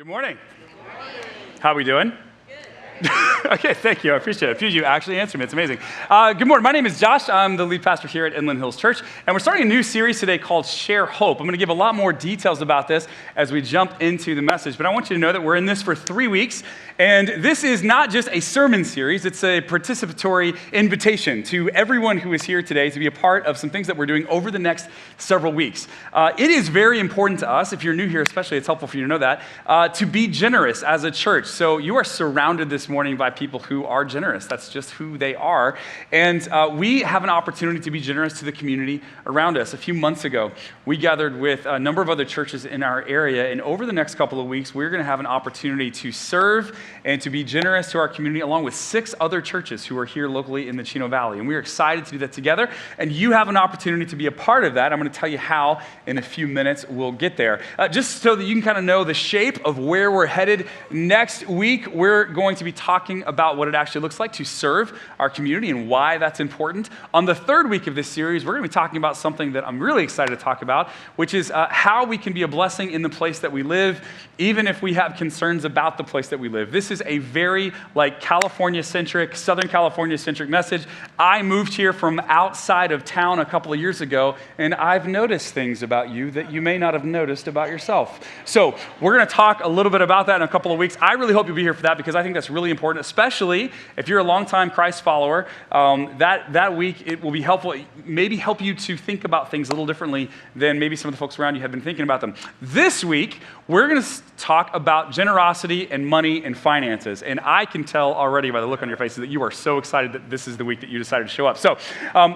Good morning. How are we doing? Okay, thank you. I appreciate it. A few of you actually answered me. It's amazing. Good morning. My name is Josh. I'm the lead pastor here at Inland Hills Church, and we're starting a new series today called Share Hope. I'm going to give a lot more details about this as we jump into the message, but I want you to know that we're in this for 3 weeks, and this is not just a sermon series. It's a participatory invitation to everyone who is here today to be a part of some things that we're doing over the next several weeks. It is very important to us, if you're new here especially, it's helpful for you to know that, to be generous as a church. So you are surrounded this morning by people who are generous. That's just who they are. And we have an opportunity to be generous to the community around us. A few months ago, we gathered with a number of other churches in our area, and over the next couple of weeks, we're going to have an opportunity to serve and to be generous to our community, along with 6 other churches who are here locally in the Chino Valley. And we're excited to do that together, and you have an opportunity to be a part of that. I'm going to tell you how in a few minutes we'll get there. Just so that you can kind of know the shape of where we're headed next week, we're going to be talking about what it actually looks like to serve our community and why that's important. On the 3rd week of this series, we're going to be talking about something that I'm really excited to talk about, which is how we can be a blessing in the place that we live, even if we have concerns about the place that we live. This is a very California-centric, Southern California-centric message. I moved here from outside of town a couple of years ago, and I've noticed things about you that you may not have noticed about yourself. So we're going to talk a little bit about that in a couple of weeks. I really hope you'll be here for that, because I think that's really important, especially if you're a longtime Christ follower. That week, it will be helpful, maybe help you to think about things a little differently than maybe some of the folks around you have been thinking about them. This week, we're going to talk about generosity and money and finances. And I can tell already by the look on your faces that you are so excited that this is the week that you decided to show up. So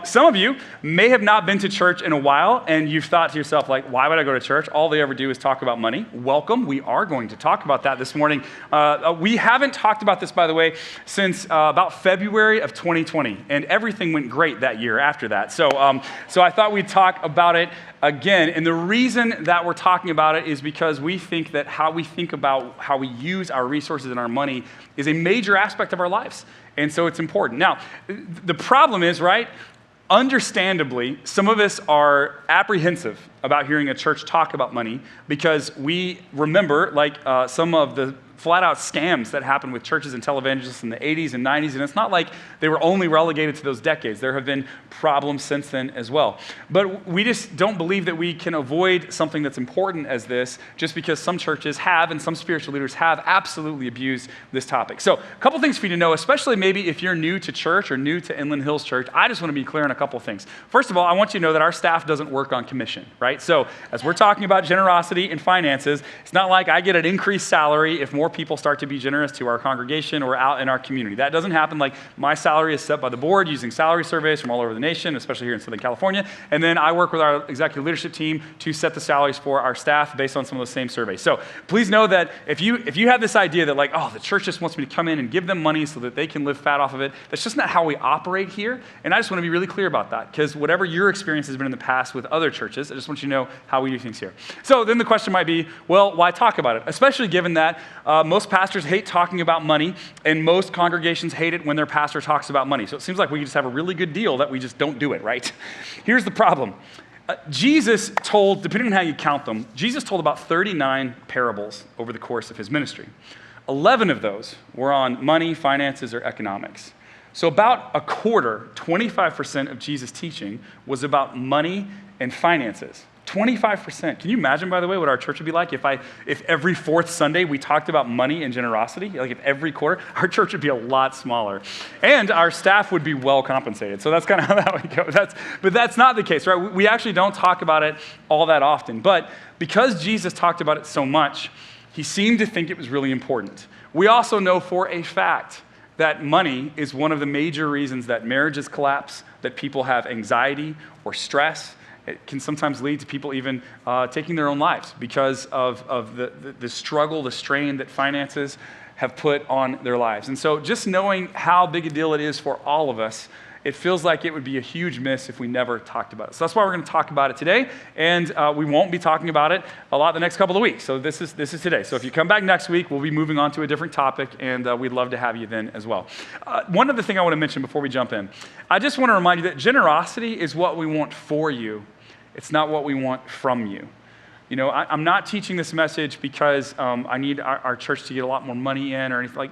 some of you may have not been to church in a while, and you've thought to yourself, why would I go to church? All they ever do is talk about money. Welcome. We are going to talk about that this morning. We haven't talked about this, by the way, since about February of 2020, and everything went great that year after that. So I thought we'd talk about it again, and the reason that we're talking about it is because we think that how we think about how we use our resources and our money is a major aspect of our lives, and so it's important. Now, the problem is, understandably, some of us are apprehensive about hearing a church talk about money because we remember some of the flat-out scams that happened with churches and televangelists in the 80s and 90s, and it's not like they were only relegated to those decades. There have been problems since then as well. But we just don't believe that we can avoid something that's important as this just because some churches have and some spiritual leaders have absolutely abused this topic. So a couple things for you to know, especially maybe if you're new to church or new to Inland Hills Church. I just want to be clear on a couple things. First of all, I want you to know that our staff doesn't work on commission, right? So as we're talking about generosity and finances, it's not like I get an increased salary if more people start to be generous to our congregation or out in our community. That doesn't happen. My salary is set by the board using salary surveys from all over the nation, especially here in Southern California, and then I work with our executive leadership team to set the salaries for our staff based on some of those same surveys. So please know that if you have this idea that the church just wants me to come in and give them money so that they can live fat off of it, that's just not how we operate here, and I just want to be really clear about that, because whatever your experience has been in the past with other churches, I just want you to know how we do things here. So then the question might be, well, why talk about it? Especially given that most pastors hate talking about money, and most congregations hate it when their pastor talks about money. So it seems like we just have a really good deal that we just don't do it, right? Here's the problem. Jesus told, depending on how you count them, Jesus told about 39 parables over the course of his ministry. 11 of those were on money, finances, or economics. So about a quarter, 25% of Jesus' teaching was about money and finances. 25%. Can you imagine, by the way, what our church would be like if every 4th Sunday we talked about money and generosity? If every quarter, our church would be a lot smaller. And our staff would be well compensated. So that's kind of how that would go. But that's not the case, right? We actually don't talk about it all that often. But because Jesus talked about it so much, he seemed to think it was really important. We also know for a fact that money is one of the major reasons that marriages collapse, that people have anxiety or stress. It can sometimes lead to people even taking their own lives because of the struggle, the strain that finances have put on their lives. And so just knowing how big a deal it is for all of us, it feels like it would be a huge miss if we never talked about it. So that's why we're going to talk about it today, and we won't be talking about it a lot the next couple of weeks. So this is today. So if you come back next week, we'll be moving on to a different topic, and we'd love to have you then as well. One other thing I want to mention before we jump in. I just want to remind you that generosity is what we want for you. It's not what we want from you. I'm not teaching this message because I need our church to get a lot more money in or anything. Like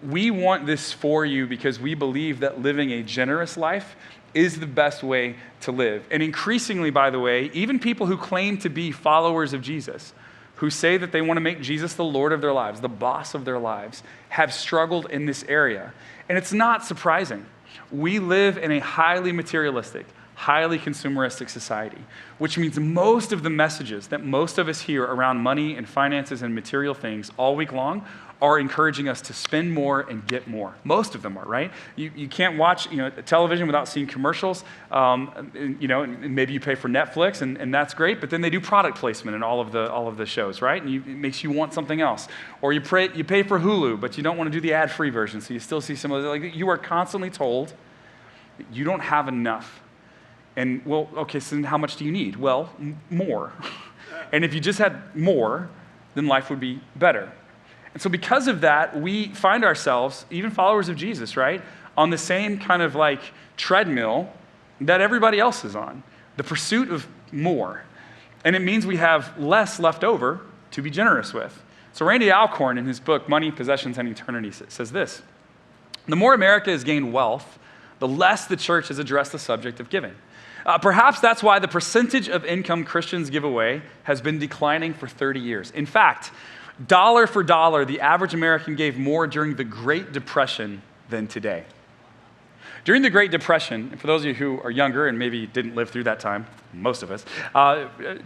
we want this for you because we believe that living a generous life is the best way to live. And increasingly, by the way, even people who claim to be followers of Jesus, who say that they want to make Jesus the Lord of their lives, the boss of their lives, have struggled in this area. And it's not surprising. We live in a highly materialistic, highly consumeristic society, which means most of the messages that most of us hear around money and finances and material things all week long are encouraging us to spend more and get more. Most of them are, right? You can't watch television without seeing commercials. Maybe you pay for Netflix, and that's great, but then they do product placement in all of the shows, right? And it makes you want something else. Or you pay for Hulu, but you don't want to do the ad-free version, so you still see some of the, like, you are constantly told that you don't have enough. And, well, okay, so then how much do you need? Well, more. And if you just had more, then life would be better. And so because of that, we find ourselves, even followers of Jesus, right, on the same kind of like treadmill that everybody else is on, the pursuit of more. And it means we have less left over to be generous with. So Randy Alcorn, in his book, Money, Possessions, and Eternity, says this: the more America has gained wealth, the less the church has addressed the subject of giving. Perhaps that's why the percentage of income Christians give away has been declining for 30 years. In fact, dollar for dollar, the average American gave more during the Great Depression than today. During the Great Depression, and for those of you who are younger and maybe didn't live through that time, most of us,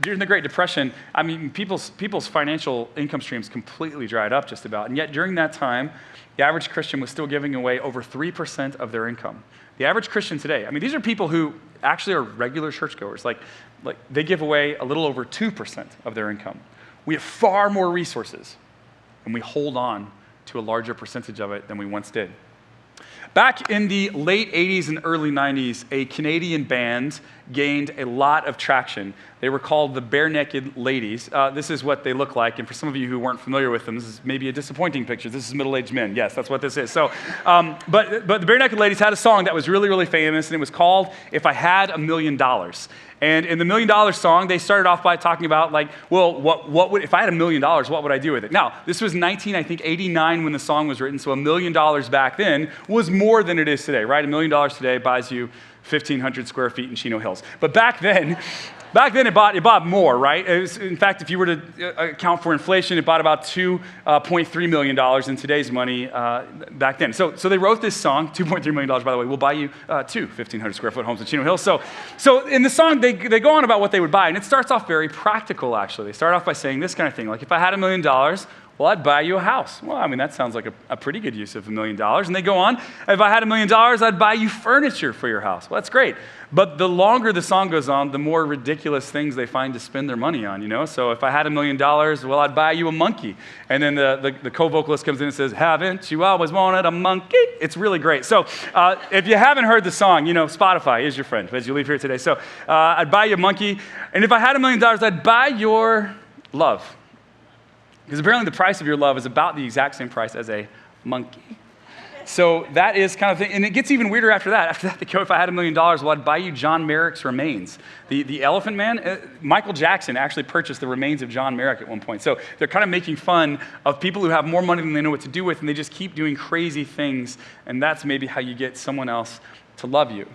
during the Great Depression, I mean, people's financial income streams completely dried up just about. And yet during that time, the average Christian was still giving away over 3% of their income. The average Christian today, I mean, these are people who actually are regular churchgoers. Like they give away a little over 2% of their income. We have far more resources, and we hold on to a larger percentage of it than we once did. Back in the late 80s and early 90s, a Canadian band gained a lot of traction. They were called the Barenaked Ladies. This is what they look like, and for some of you who weren't familiar with them, this is maybe a disappointing picture. This is middle-aged men. Yes, that's what this is. So, but the Barenaked Ladies had a song that was really, really famous, and it was called "If I Had $1 Million." And in the $1 Million song, they started off by talking about, like, well, what would, if I had $1 million, what would I do with it? Now, this was 1989 when the song was written, so $1 million back then was more than it is today, right? $1 million today buys you 1,500 square feet in Chino Hills. But back then it bought more, right? In fact, if you were to account for inflation, it bought about $2.3 million in today's money back then. So they wrote this song, $2.3 million, by the way, will buy you two 1,500 square foot homes in Chino Hills. So in the song, they go on about what they would buy, and it starts off very practical, actually. They start off by saying this kind of thing, like, if I had $1 million, well, I'd buy you a house. Well, I mean, that sounds like a pretty good use of $1 million. And they go on, if I had $1 million, I'd buy you furniture for your house. Well, that's great. But the longer the song goes on, the more ridiculous things they find to spend their money on, you know? So if I had $1 million, well, I'd buy you a monkey. And then the co-vocalist comes in and says, haven't you always wanted a monkey? It's really great. So if you haven't heard the song, Spotify is your friend as you leave here today. So I'd buy you a monkey. And if I had $1 million, I'd buy your love. Because apparently the price of your love is about the exact same price as a monkey. So that is kind of thing, and it gets even weirder after that. After that, they go, if I had $1 million, well, I'd buy you John Merrick's remains. The Elephant Man, Michael Jackson actually purchased the remains of John Merrick at one point. So they're kind of making fun of people who have more money than they know what to do with, and they just keep doing crazy things, and that's maybe how you get someone else to love you.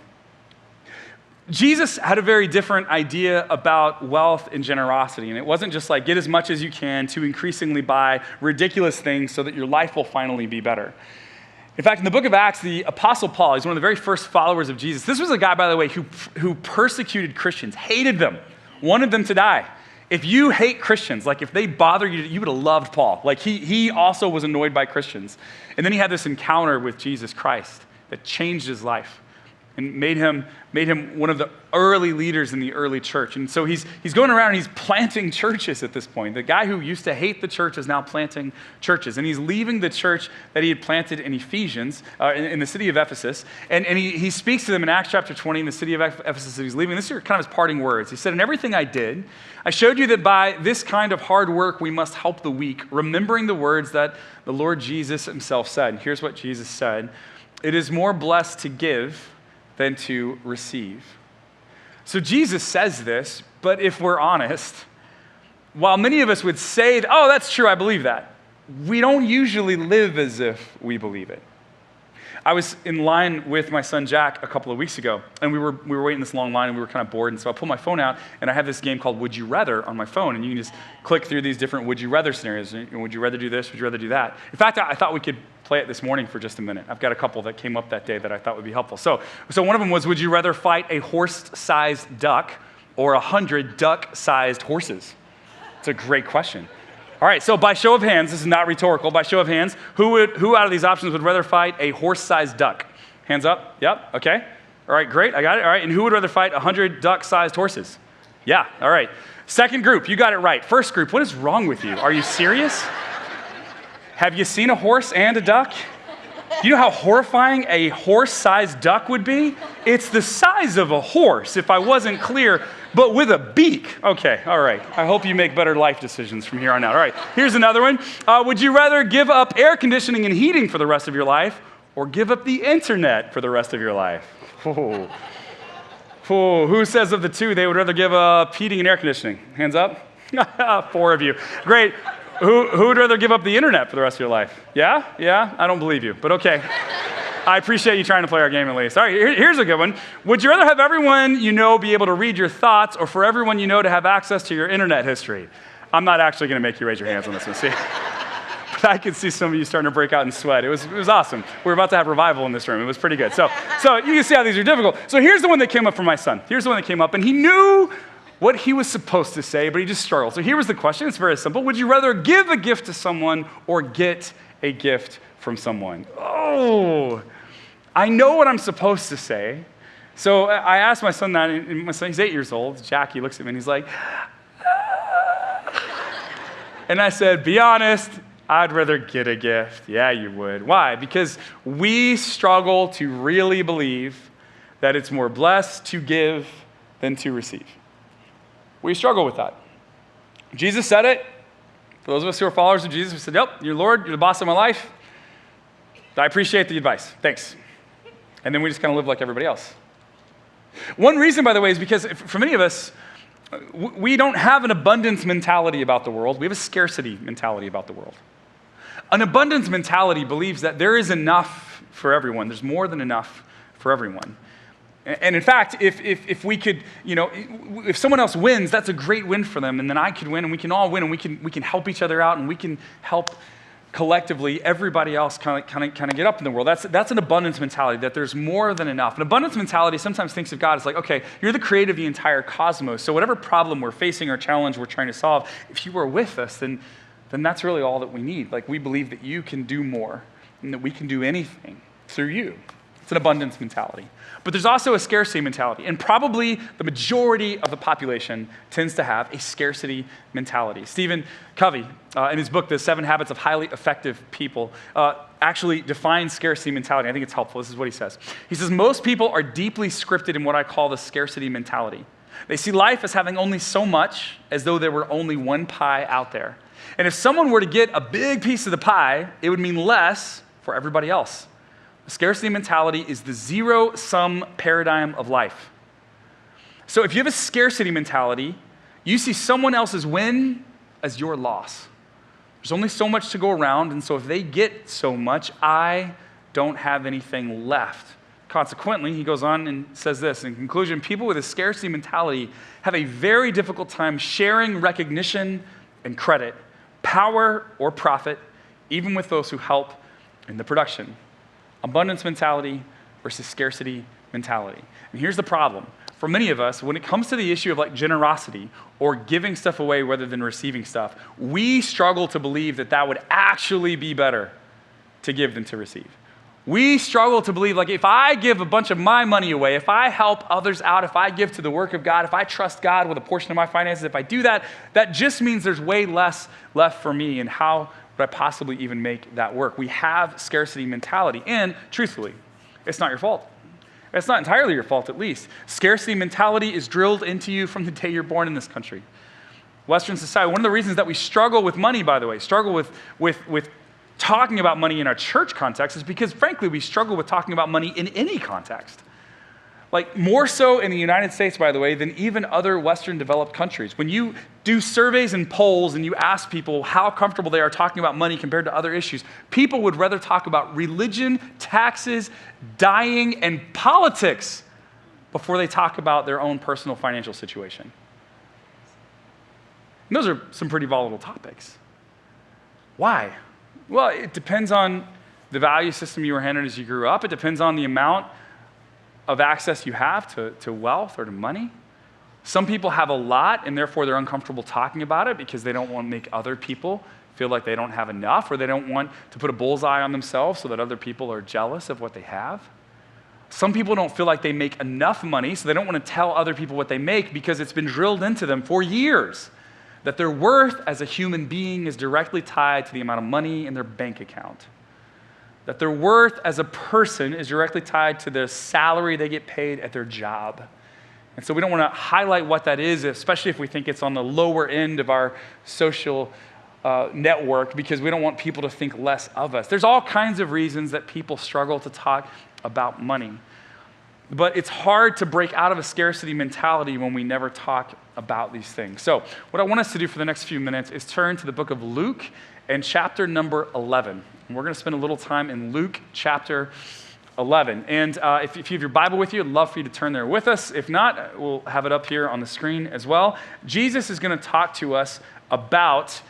Jesus had a very different idea about wealth and generosity, and it wasn't just like get as much as you can to increasingly buy ridiculous things so that your life will finally be better. In fact, in the book of Acts, the Apostle Paul, he's one of the very first followers of Jesus. This was a guy, by the way, who persecuted Christians, hated them, wanted them to die. If you hate Christians, like if they bother you, you would have loved Paul. Like he also was annoyed by Christians. And then he had this encounter with Jesus Christ that changed his life and made him one of the early leaders in the early church. And so he's going around and he's planting churches at this point. The guy who used to hate the church is now planting churches. And he's leaving the church that he had planted in Ephesians, in the city of Ephesus. And he speaks to them in Acts chapter 20 in the city of Ephesus that he's leaving. This is kind of his parting words. He said, in everything I did, I showed you that by this kind of hard work, we must help the weak, remembering the words that the Lord Jesus himself said. And here's what Jesus said. It is more blessed to give than to receive. So Jesus says this, but if we're honest, while many of us would say, oh, that's true, I believe that, we don't usually live as if we believe it. I was in line with my son Jack a couple of weeks ago, and we were waiting this long line, and we were kind of bored, and so I pulled my phone out, and I have this game called Would You Rather on my phone, and you can just click through these different would you rather scenarios. Would you rather do this? Would you rather do that? In fact, I thought we could play it this morning for just a minute. I've got a couple that came up that day that I thought would be helpful. So one of them was, would you rather fight a horse-sized duck or 100 duck-sized horses? It's a great question. All right, so by show of hands, this is not rhetorical, by show of hands, who out of these options would rather fight a horse-sized duck? Hands up, yep, okay. All right, great, I got it, all right. And who would rather fight 100 duck-sized horses? Yeah, all right. Second group, you got it right. First group, what is wrong with you? Are you serious? Have you seen a horse and a duck? You know how horrifying a horse-sized duck would be? It's the size of a horse, if I wasn't clear, but with a beak. Okay, all right. I hope you make better life decisions from here on out. All right, here's another one. Would you rather give up air conditioning and heating for the rest of your life or give up the internet for the rest of your life? Oh. Oh, who says of the two they would rather give up heating and air conditioning? Hands up. 4 of you. Great. Who would rather give up the internet for the rest of your life? Yeah? Yeah? I don't believe you, but okay. I appreciate you trying to play our game at least. All right, here's a good one. Would you rather have everyone you know be able to read your thoughts or for everyone you know to have access to your internet history? I'm not actually going to make you raise your hands on this one, see? But I could see some of you starting to break out in sweat. It was awesome. We were about to have revival in this room. It was pretty good. So you can see how these are difficult. So here's the one that came up for my son. Here's the one that came up, and he knew what he was supposed to say, but he just struggled. So here was the question. It's very simple. Would you rather give a gift to someone or get a gift from someone? Oh, I know what I'm supposed to say. So I asked my son that, and my son, he's 8 years old. Jack, he looks at me and he's like, and I said, be honest, I'd rather get a gift. Yeah, you would. Why? Because we struggle to really believe that it's more blessed to give than to receive. We struggle with that. Jesus said it. For those of us who are followers of Jesus, we said, yep, you're Lord, you're the boss of my life. I appreciate the advice. Thanks. And then we just kind of live like everybody else. One reason, by the way, is because for many of us, we don't have an abundance mentality about the world. We have a scarcity mentality about the world. An abundance mentality believes that there is enough for everyone. There's more than enough for everyone. And in fact, if we could, if someone else wins, that's a great win for them, and then I could win, and we can all win, and we can help each other out, and we can help collectively everybody else kind of get up in the world. That's an abundance mentality, that there's more than enough. An abundance mentality sometimes thinks of God as like, okay, you're the creator of the entire cosmos, so whatever problem we're facing or challenge we're trying to solve, if you are with us, then that's really all that we need. Like, we believe that you can do more, and that we can do anything through you. It's an abundance mentality. But there's also a scarcity mentality, and probably the majority of the population tends to have a scarcity mentality. Stephen Covey, in his book, The 7 Habits of Highly Effective People, actually defines scarcity mentality. I think it's helpful. This is what he says. He says, most people are deeply scripted in what I call the scarcity mentality. They see life as having only so much, as though there were only one pie out there. And if someone were to get a big piece of the pie, it would mean less for everybody else. The scarcity mentality is the zero-sum paradigm of life. So if you have a scarcity mentality, you see someone else's win as your loss. There's only so much to go around, and so if they get so much, I don't have anything left. Consequently, he goes on and says this, in conclusion, people with a scarcity mentality have a very difficult time sharing recognition and credit, power or profit, even with those who help in the production. Abundance mentality versus scarcity mentality. And here's the problem. For many of us, when it comes to the issue of like generosity or giving stuff away rather than receiving stuff, we struggle to believe that would actually be better to give than to receive. We struggle to believe, like, if I give a bunch of my money away, if I help others out, if I give to the work of God, if I trust God with a portion of my finances, if I do that, that just means there's way less left for me, and how would I possibly even make that work? We have scarcity mentality, and truthfully, it's not your fault. It's not entirely your fault, at least. Scarcity mentality is drilled into you from the day you're born in this country. Western society, one of the reasons that we struggle with money, by the way, struggle with talking about money in our church context is because, frankly, we struggle with talking about money in any context. Like more so in the United States, by the way, than even other Western developed countries. When you do surveys and polls and you ask people how comfortable they are talking about money compared to other issues, people would rather talk about religion, taxes, dying, and politics before they talk about their own personal financial situation. And those are some pretty volatile topics. Why? Well, it depends on the value system you were handed as you grew up. It depends on the amount of access you have to wealth or to money. Some people have a lot, and therefore they're uncomfortable talking about it because they don't want to make other people feel like they don't have enough, or they don't want to put a bullseye on themselves so that other people are jealous of what they have. Some people don't feel like they make enough money, so they don't want to tell other people what they make because it's been drilled into them for years that their worth as a human being is directly tied to the amount of money in their bank account. That their worth as a person is directly tied to the salary they get paid at their job. And so we don't want to highlight what that is, especially if we think it's on the lower end of our social network, because we don't want people to think less of us. There's all kinds of reasons that people struggle to talk about money. But it's hard to break out of a scarcity mentality when we never talk about these things. So what I want us to do for the next few minutes is turn to the book of Luke and chapter number 11. And we're going to spend a little time in Luke chapter 11. And if you have your Bible with you, I'd love for you to turn there with us. If not, we'll have it up here on the screen as well. Jesus is going to talk to us about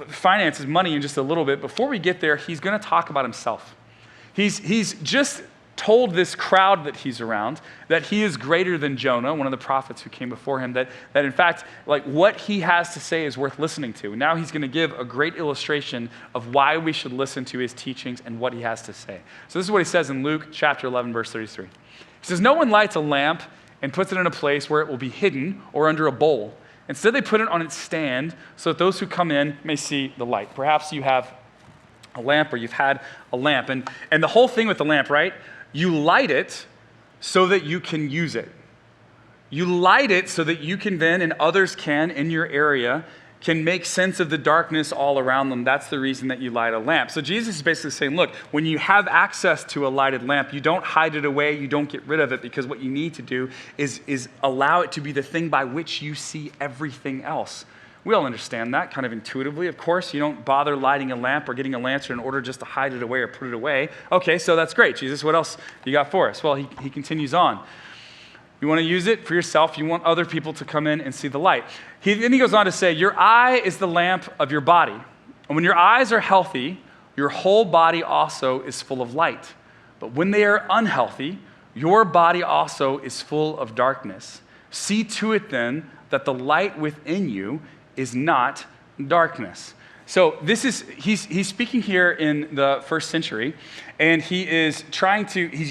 finances, money in just a little bit. Before we get there, he's going to talk about himself. He's just told this crowd that he's around that he is greater than Jonah, one of the prophets who came before him, that in fact, like what he has to say is worth listening to. Now he's going to give a great illustration of why we should listen to his teachings and what he has to say. So this is what he says in Luke chapter 11, verse 33. He says, "No one lights a lamp and puts it in a place where it will be hidden or under a bowl. Instead, they put it on its stand so that those who come in may see the light." Perhaps you have a lamp or you've had a lamp. And the whole thing with the lamp, right? You light it so that you can use it. You light it so that you can then, and others can in your area, can make sense of the darkness all around them. That's the reason that you light a lamp. So Jesus is basically saying, look, when you have access to a lighted lamp, you don't hide it away, you don't get rid of it, because what you need to do is allow it to be the thing by which you see everything else. We all understand that kind of intuitively. Of course, you don't bother lighting a lamp or getting a lantern in order just to hide it away or put it away. Okay, so that's great. Jesus, what else you got for us? Well, he continues on. You want to use it for yourself. You want other people to come in and see the light. Then he goes on to say, your eye is the lamp of your body. And when your eyes are healthy, your whole body also is full of light. But when they are unhealthy, your body also is full of darkness. See to it then that the light within you is not darkness. So he's speaking here in the first century, and he's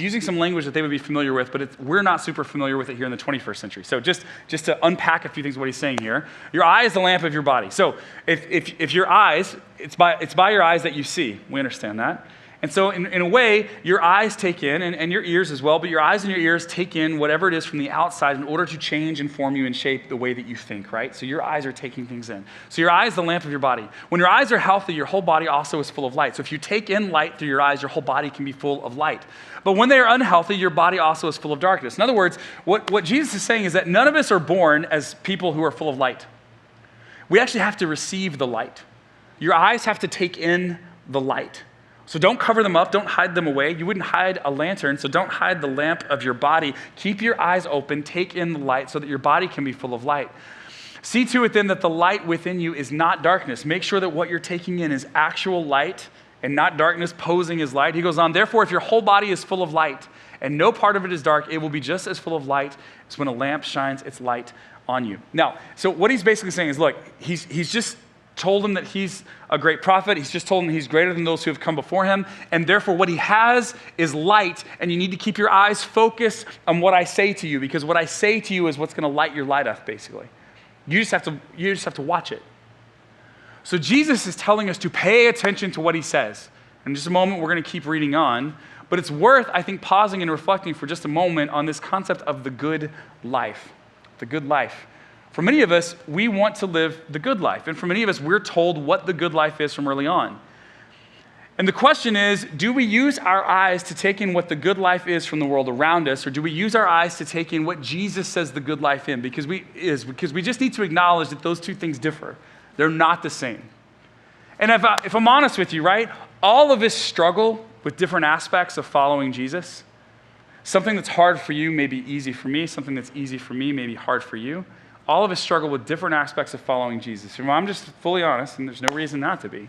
using some language that they would be familiar with, but we're not super familiar with it here in the 21st century. So just to unpack a few things, what he's saying here, your eye is the lamp of your body. So if your eyes, it's by your eyes that you see. We understand that. And so in a way, your eyes take in, and your ears as well, but your eyes and your ears take in whatever it is from the outside in order to change and form you and shape the way that you think, right? So your eyes are taking things in. So your eye is the lamp of your body. When your eyes are healthy, your whole body also is full of light. So if you take in light through your eyes, your whole body can be full of light. But when they are unhealthy, your body also is full of darkness. In other words, what Jesus is saying is that none of us are born as people who are full of light. We actually have to receive the light. Your eyes have to take in the light. So don't cover them up, don't hide them away. You wouldn't hide a lantern, so don't hide the lamp of your body. Keep your eyes open, take in the light so that your body can be full of light. See to it then that the light within you is not darkness. Make sure that what you're taking in is actual light and not darkness posing as light. He goes on, therefore, if your whole body is full of light and no part of it is dark, it will be just as full of light as when a lamp shines its light on you. Now, so what he's basically saying is, look, he's just told him that he's a great prophet. He's just told him he's greater than those who have come before him. And therefore, what he has is light. And you need to keep your eyes focused on what I say to you, because what I say to you is what's going to light your light up, basically. You just have to watch it. So Jesus is telling us to pay attention to what he says. In just a moment, we're going to keep reading on. But it's worth, I think, pausing and reflecting for just a moment on this concept of the good life. The good life. For many of us, we want to live the good life. And for many of us, we're told what the good life is from early on. And the question is, do we use our eyes to take in what the good life is from the world around us, or do we use our eyes to take in what Jesus says the good life in? Because we just need to acknowledge that those two things differ. They're not the same. And if I'm honest with you, right, all of us struggle with different aspects of following Jesus. Something that's hard for you may be easy for me. Something that's easy for me may be hard for you. All of us struggle with different aspects of following Jesus. If I'm just fully honest, and there's no reason not to be,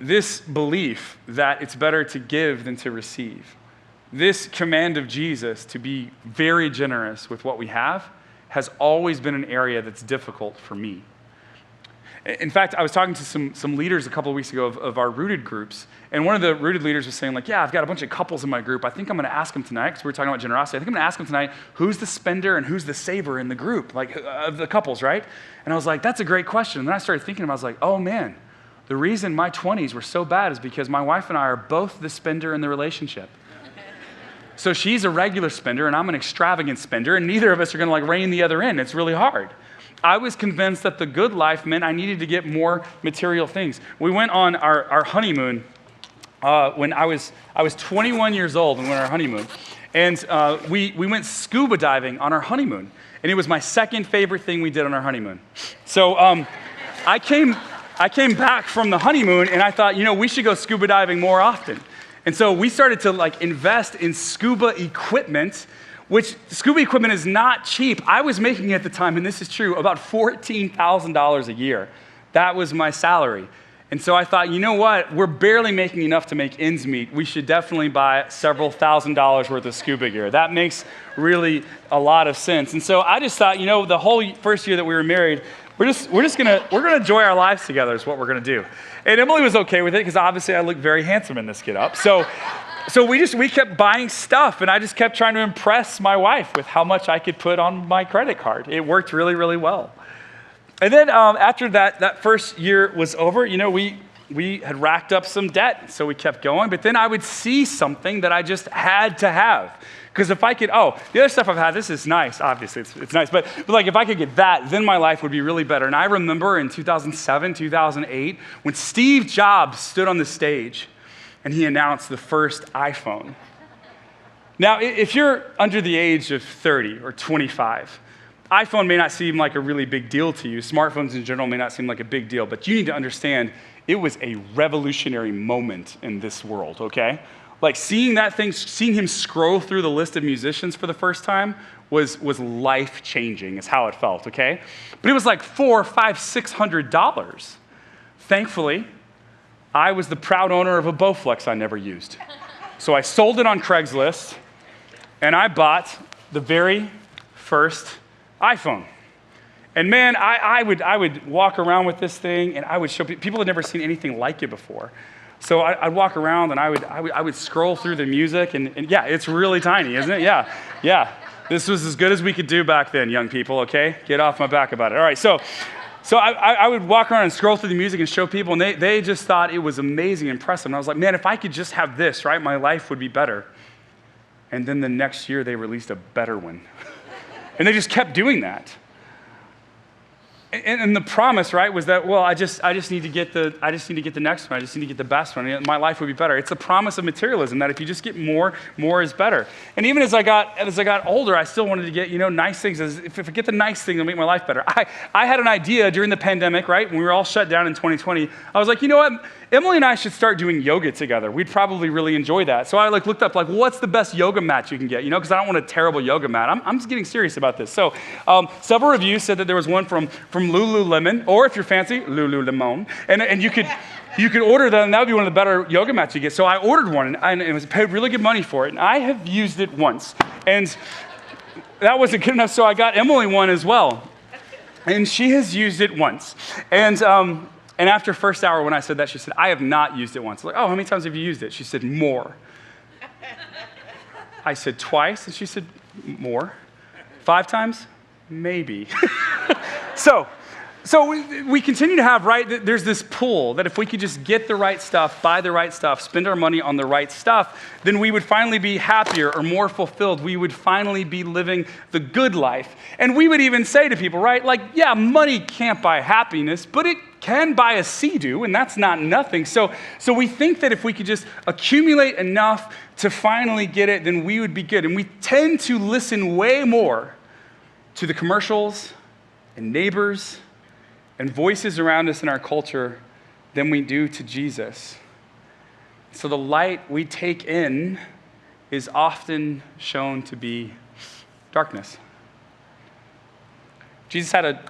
this belief that it's better to give than to receive, this command of Jesus to be very generous with what we have, has always been an area that's difficult for me. In fact, I was talking to some leaders a couple of weeks ago of our rooted groups, and one of the rooted leaders was saying, like, yeah, I've got a bunch of couples in my group. I think I'm going to ask them tonight, because we were talking about generosity. I think I'm going to ask them tonight, who's the spender and who's the saver in the group, like, of the couples, right? And I was like, that's a great question. And then I started thinking about it. I was like, oh, man. The reason my 20s were so bad is because my wife and I are both the spender in the relationship. So she's a regular spender and I'm an extravagant spender, and neither of us are going to like rein the other in. It's really hard. I was convinced that the good life meant I needed to get more material things. We went on our honeymoon when I was 21 years old, and we went on our honeymoon. And we went scuba diving on our honeymoon. And it was my second favorite thing we did on our honeymoon. So I came back from the honeymoon and I thought, we should go scuba diving more often. And so we started to like invest in scuba equipment, which scuba equipment is not cheap. I was making at the time, and this is true, about $14,000 a year. That was my salary. And so I thought, you know what? We're barely making enough to make ends meet. We should definitely buy several $1,000s worth of scuba gear. That makes really a lot of sense. And so I just thought, the whole first year that we were married, we're gonna enjoy our lives together is what we're gonna do. And Emily was okay with it because obviously I look very handsome in this get up. So we kept buying stuff, and I just kept trying to impress my wife with how much I could put on my credit card. It worked really, really well. And then after that first year was over, we had racked up some debt, so we kept going. But then I would see something that I just had to have. Because if I could, the other stuff I've had, this is nice, obviously, it's nice. But like if I could get that, then my life would be really better. And I remember in 2007, 2008, when Steve Jobs stood on the stage and he announced the first iPhone. Now, if you're under the age of 30 or 25, iPhone may not seem like a really big deal to you. Smartphones in general may not seem like a big deal, but you need to understand it was a revolutionary moment in this world, okay? Like seeing that thing, seeing him scroll through the list of musicians for the first time was life-changing is how it felt, okay? But it was like $400, $500, $600. Thankfully, I was the proud owner of a Bowflex I never used. So I sold it on Craigslist, and I bought the very first iPhone. And man, I would walk around with this thing, and I would show people had never seen anything like it before. So I'd walk around and I would scroll through the music, and yeah, it's really tiny, isn't it? Yeah. This was as good as we could do back then, young people, okay? Get off my back about it. All right, so I would walk around and scroll through the music and show people, and they just thought it was amazing, impressive. And I was like, man, if I could just have this, right, my life would be better. And then the next year they released a better one. And they just kept doing that. And the promise, right, was that, well, I just need to get the next one. I just need to get the best one. And my life would be better. It's the promise of materialism that if you just get more is better. And even as I got older, I still wanted to get, nice things. If I get the nice thing, it'll make my life better. I had an idea during the pandemic, right, when we were all shut down in 2020. I was like, you know what? Emily and I should start doing yoga together. We'd probably really enjoy that. So I looked up what's the best yoga mat you can get? Because I don't want a terrible yoga mat. I'm just getting serious about this. So several reviews said that there was one from Lululemon, or if you're fancy, Lululemon, and you could order that, and that would be one of the better yoga mats you get. So I ordered one, and it was paid really good money for it. And I have used it once, and that wasn't good enough. So I got Emily one as well, and she has used it once, And after first hour, when I said that, she said, I have not used it once. I was like, oh, how many times have you used it? She said, more. I said, twice? And she said, more. 5 times? Maybe. So So we continue to have, right, there's this pull that if we could just get the right stuff, buy the right stuff, spend our money on the right stuff, then we would finally be happier or more fulfilled. We would finally be living the good life. And we would even say to people, right, like, yeah, money can't buy happiness, but it can buy a sea-doo, and that's not nothing. So we think that if we could just accumulate enough to finally get it, then we would be good. And we tend to listen way more to the commercials and neighbors and voices around us in our culture than we do to Jesus. So the light we take in is often shown to be darkness. Jesus had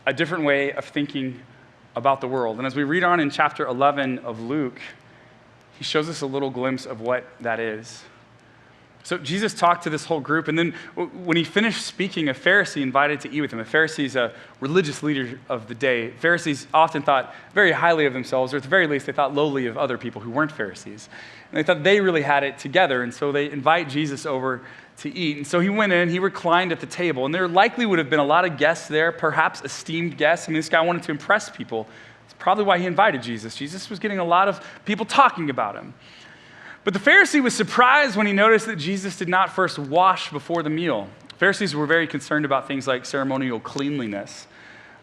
a different way of thinking about the world. And as we read on in chapter 11 of Luke, he shows us a little glimpse of what that is. So Jesus talked to this whole group, and then when he finished speaking, a Pharisee invited to eat with him. A Pharisee is a religious leader of the day. Pharisees often thought very highly of themselves, or at the very least, they thought lowly of other people who weren't Pharisees. And they thought they really had it together, and so they invite Jesus over to eat. And so he went in, he reclined at the table, and there likely would have been a lot of guests there, perhaps esteemed guests. I mean, this guy wanted to impress people. It's probably why he invited Jesus. Jesus was getting a lot of people talking about him. But the Pharisee was surprised when he noticed that Jesus did not first wash before the meal. Pharisees were very concerned about things like ceremonial cleanliness.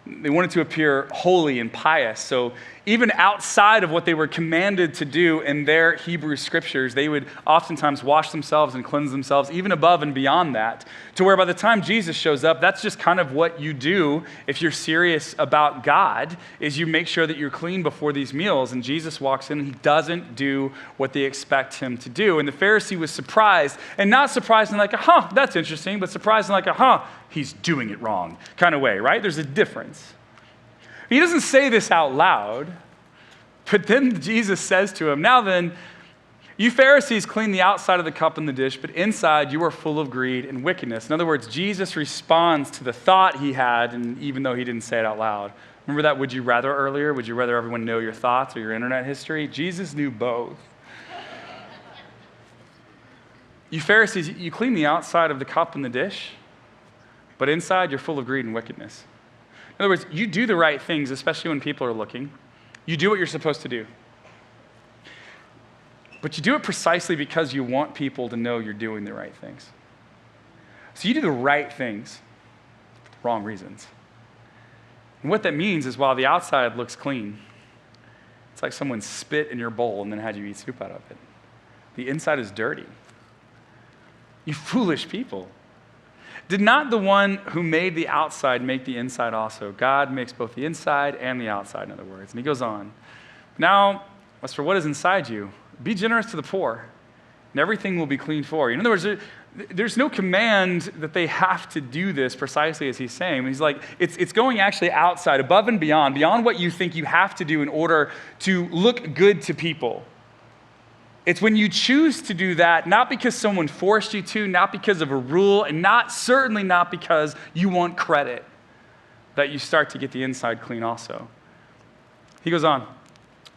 They wanted to appear holy and pious. So even outside of what they were commanded to do in their Hebrew scriptures, they would oftentimes wash themselves and cleanse themselves, even above and beyond that, to where by the time Jesus shows up, that's just kind of what you do if you're serious about God, is you make sure that you're clean before these meals. And Jesus walks in and he doesn't do what they expect him to do. And the Pharisee was surprised, and not surprised in like, that's interesting, but surprised in like, he's doing it wrong kind of way, right? There's a difference. He doesn't say this out loud, but then Jesus says to him, now then, you Pharisees clean the outside of the cup and the dish, but inside you are full of greed and wickedness. In other words, Jesus responds to the thought he had, and even though he didn't say it out loud. Remember that would you rather earlier? Would you rather everyone know your thoughts or your internet history? Jesus knew both. You Pharisees, you clean the outside of the cup and the dish, but inside you're full of greed and wickedness. In other words, you do the right things, especially when people are looking. You do what you're supposed to do. But you do it precisely because you want people to know you're doing the right things. So you do the right things for the wrong reasons. And what that means is while the outside looks clean, it's like someone spit in your bowl and then had you eat soup out of it. The inside is dirty. You foolish people. Did not the one who made the outside make the inside also? God makes both the inside and the outside, in other words. And he goes on. Now, as for what is inside you, be generous to the poor, and everything will be clean for you. In other words, there's no command that they have to do this precisely as he's saying. He's like, it's going actually outside, above and beyond what you think you have to do in order to look good to people. It's when you choose to do that, not because someone forced you to, not because of a rule, and certainly not because you want credit, that you start to get the inside clean also. He goes on,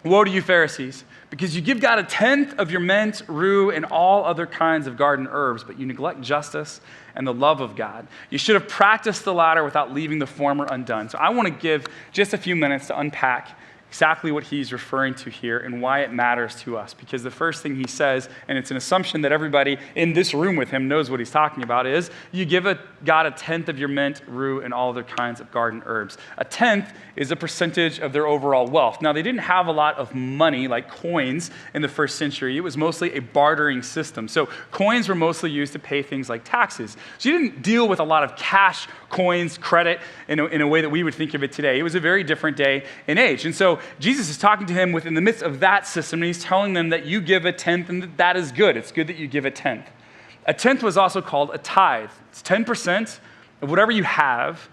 woe to you Pharisees, because you give God 1/10 of your mint, rue, and all other kinds of garden herbs, but you neglect justice and the love of God. You should have practiced the latter without leaving the former undone. So I want to give just a few minutes to unpack exactly what he's referring to here and why it matters to us. Because the first thing he says, and it's an assumption that everybody in this room with him knows what he's talking about, is you give God 1/10 of your mint, rue, and all other kinds of garden herbs. 1/10 is a percentage of their overall wealth. Now, they didn't have a lot of money like coins in the first century. It was mostly a bartering system. So coins were mostly used to pay things like taxes. So you didn't deal with a lot of cash, coins, credit in a way that we would think of it today. It was a very different day and age. And so Jesus is talking to him within the midst of that system, and he's telling them that you give 1/10, and that is good. It's good that you give 1/10. 1/10 was also called a tithe. It's 10% of whatever you have,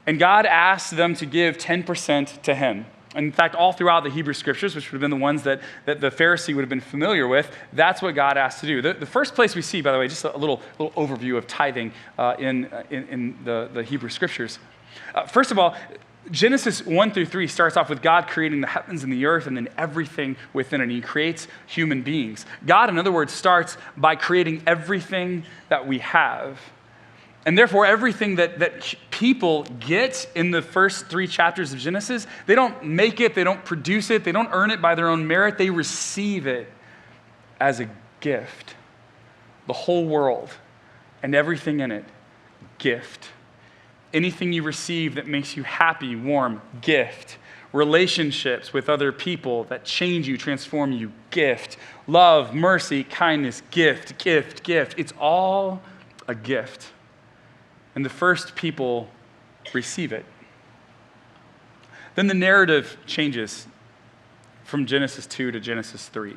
and God asked them to give 10% to him. And in fact, all throughout the Hebrew scriptures, which would have been the ones that the Pharisee would have been familiar with, that's what God asked to do. The first place we see, by the way, just a little overview of tithing in the Hebrew scriptures. First of all, Genesis 1-3 starts off with God creating the heavens and the earth and then everything within it. And he creates human beings. God, in other words, starts by creating everything that we have. And therefore, everything that people get in the first 3 chapters of Genesis, they don't make it, they don't produce it, they don't earn it by their own merit, they receive it as a gift. The whole world and everything in it, gift. Anything you receive that makes you happy, warm, gift. Relationships with other people that change you, transform you, gift. Love, mercy, kindness, gift, gift, gift. It's all a gift. And the first people receive it. Then the narrative changes from Genesis 2 to Genesis 3.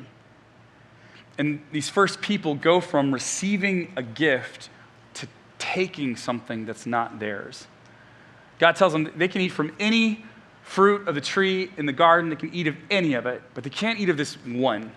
And these first people go from receiving a gift to taking something that's not theirs. God tells them they can eat from any fruit of the tree in the garden, they can eat of any of it, but they can't eat of this one.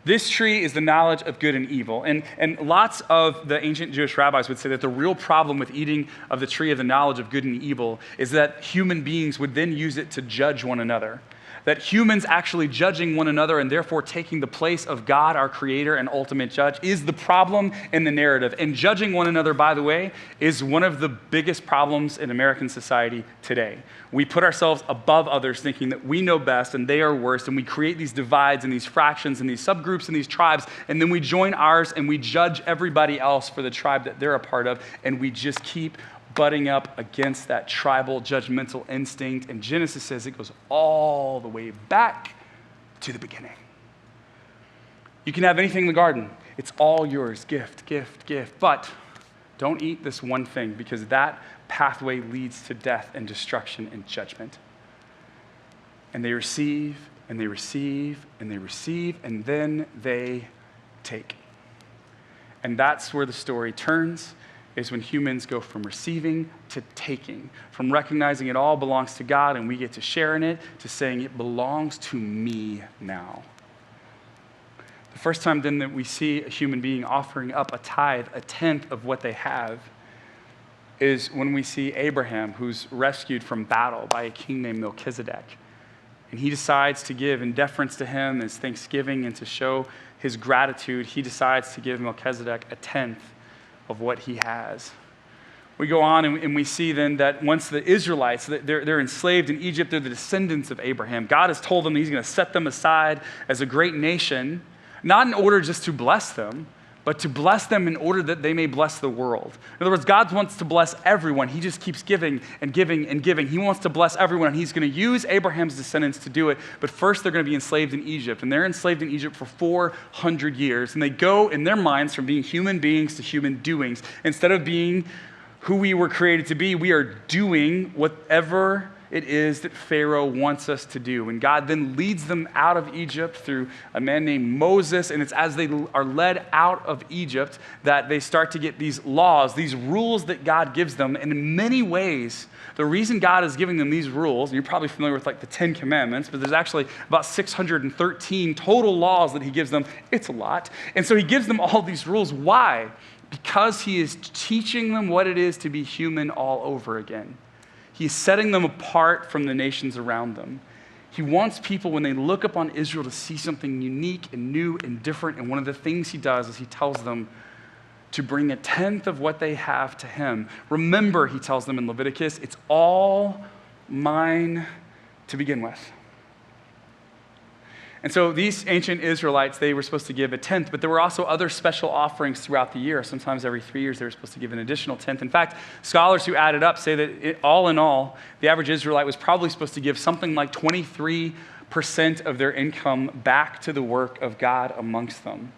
This tree is the knowledge of good and evil. And lots of the ancient Jewish rabbis would say that the real problem with eating of the tree of the knowledge of good and evil is that human beings would then use it to judge one another. That humans actually judging one another and therefore taking the place of God, our creator and ultimate judge, is the problem in the narrative. And judging one another, by the way, is one of the biggest problems in American society today. We put ourselves above others thinking that we know best and they are worst, and we create these divides and these fractions and these subgroups and these tribes, and then we join ours and we judge everybody else for the tribe that they're a part of, and we just keep butting up against that tribal judgmental instinct. And Genesis says it goes all the way back to the beginning. You can have anything in the garden. It's all yours. Gift, gift, gift. But don't eat this one thing, because that pathway leads to death and destruction and judgment. And they receive, and they receive, and they receive, and then they take. And that's where the story turns, is when humans go from receiving to taking, from recognizing it all belongs to God and we get to share in it, to saying it belongs to me now. The first time then that we see a human being offering up a tithe, a tenth of what they have, is when we see Abraham, who's rescued from battle by a king named Melchizedek. And he decides to give, in deference to him as thanksgiving and to show his gratitude, he decides to give Melchizedek a tenth of what he has. We go on and we see then that once the Israelites, they're enslaved in Egypt, they're the descendants of Abraham. God has told them that he's going to set them aside as a great nation, not in order just to bless them, but to bless them in order that they may bless the world. In other words, God wants to bless everyone. He just keeps giving and giving and giving. He wants to bless everyone, and he's going to use Abraham's descendants to do it. But first, they're going to be enslaved in Egypt, and they're enslaved in Egypt for 400 years. And they go in their minds from being human beings to human doings. Instead of being who we were created to be, we are doing whatever it is that Pharaoh wants us to do. And God then leads them out of Egypt through a man named Moses, and it's as they are led out of Egypt that they start to get these laws, these rules that God gives them. And in many ways, the reason God is giving them these rules, and you're probably familiar with like the 10 Commandments, but there's actually about 613 total laws that he gives them. It's a lot. And so he gives them all these rules. Why? Because he is teaching them what it is to be human all over again. He's setting them apart from the nations around them. He wants people, when they look upon Israel, to see something unique and new and different. And one of the things he does is he tells them to bring a tenth of what they have to him. Remember, he tells them in Leviticus, it's all mine to begin with. And so these ancient Israelites, they were supposed to give a tenth, but there were also other special offerings throughout the year. Sometimes every 3 years, they were supposed to give an additional tenth. In fact, scholars who added up say that all in all, the average Israelite was probably supposed to give something like 23% of their income back to the work of God amongst them.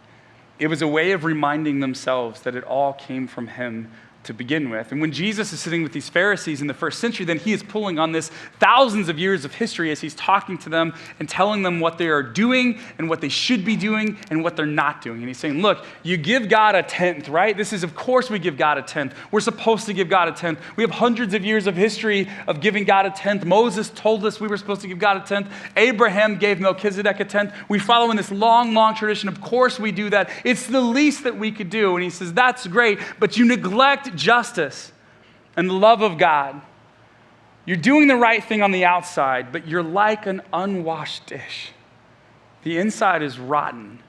It was a way of reminding themselves that it all came from him to begin with. And when Jesus is sitting with these Pharisees in the first century, then he is pulling on this thousands of years of history as he's talking to them and telling them what they are doing and what they should be doing and what they're not doing. And he's saying, look, you give God a tenth, right? This is, of course, we give God a tenth. We're supposed to give God a tenth. We have hundreds of years of history of giving God a tenth. Moses told us we were supposed to give God a tenth. Abraham gave Melchizedek a tenth. We follow in this long, long tradition. Of course we do that. It's the least that we could do. And he says, that's great, but you neglect justice and the love of God. You're doing the right thing on the outside, but you're like an unwashed dish. The inside is rotten.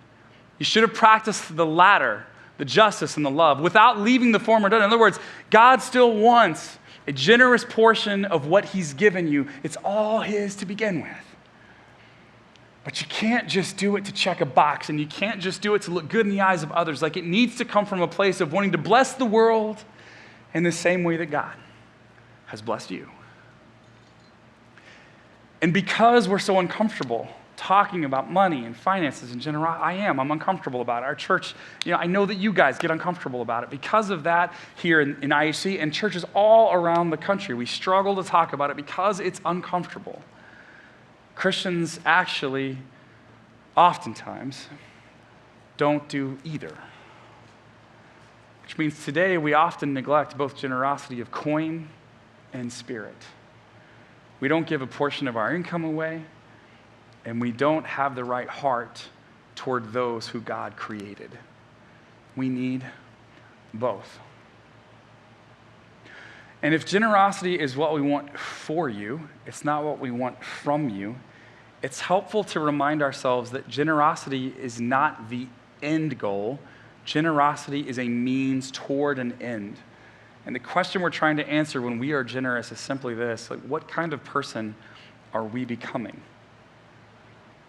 You should have practiced the latter, the justice and the love, without leaving the former done. In other words, God still wants a generous portion of what he's given you. It's all his to begin with. But you can't just do it to check a box, and you can't just do it to look good in the eyes of others. Like, it needs to come from a place of wanting to bless the world in the same way that God has blessed you. And because we're so uncomfortable talking about money and finances and generosity, I'm uncomfortable about it. Our church, I know that you guys get uncomfortable about it. Because of that, here in IHC and churches all around the country, we struggle to talk about it because it's uncomfortable. Christians actually, oftentimes, don't do either. Which means today we often neglect both generosity of coin and spirit. We don't give a portion of our income away, and we don't have the right heart toward those who God created. We need both. And if generosity is what we want for you, it's not what we want from you, it's helpful to remind ourselves that generosity is not the end goal. Generosity is a means toward an end. And the question we're trying to answer when we are generous is simply this: like, what kind of person are we becoming?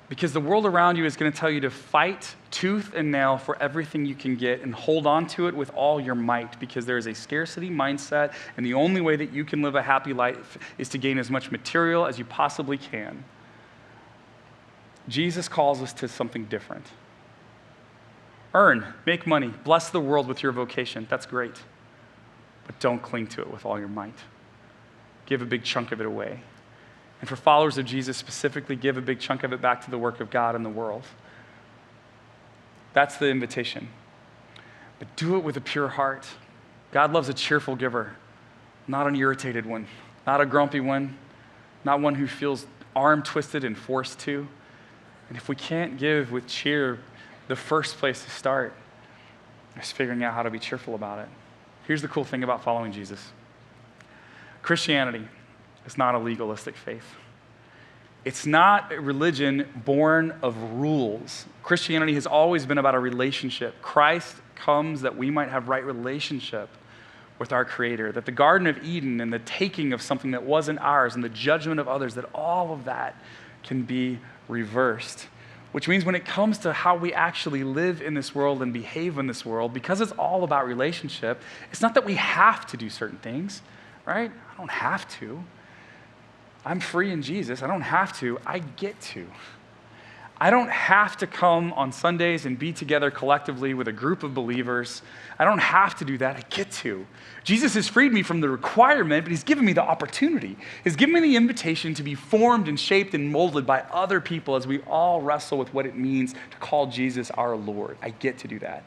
Because the world around you is going to tell you to fight tooth and nail for everything you can get and hold on to it with all your might, because there is a scarcity mindset, and the only way that you can live a happy life is to gain as much material as you possibly can. Jesus calls us to something different. Earn, make money, bless the world with your vocation. That's great. But don't cling to it with all your might. Give a big chunk of it away. And for followers of Jesus specifically, give a big chunk of it back to the work of God in the world. That's the invitation. But do it with a pure heart. God loves a cheerful giver, not an irritated one, not a grumpy one, not one who feels arm twisted and forced to. And if we can't give with cheer, the first place to start is figuring out how to be cheerful about it. Here's the cool thing about following Jesus. Christianity is not a legalistic faith. It's not a religion born of rules. Christianity has always been about a relationship. Christ comes that we might have right relationship with our Creator, that the Garden of Eden and the taking of something that wasn't ours and the judgment of others, that all of that can be reversed. Which means when it comes to how we actually live in this world and behave in this world, because it's all about relationship, it's not that we have to do certain things, right? I don't have to. I'm free in Jesus. I don't have to. I get to. I don't have to come on Sundays and be together collectively with a group of believers. I don't have to do that. I get to. Jesus has freed me from the requirement, but he's given me the opportunity. He's given me the invitation to be formed and shaped and molded by other people as we all wrestle with what it means to call Jesus our Lord. I get to do that.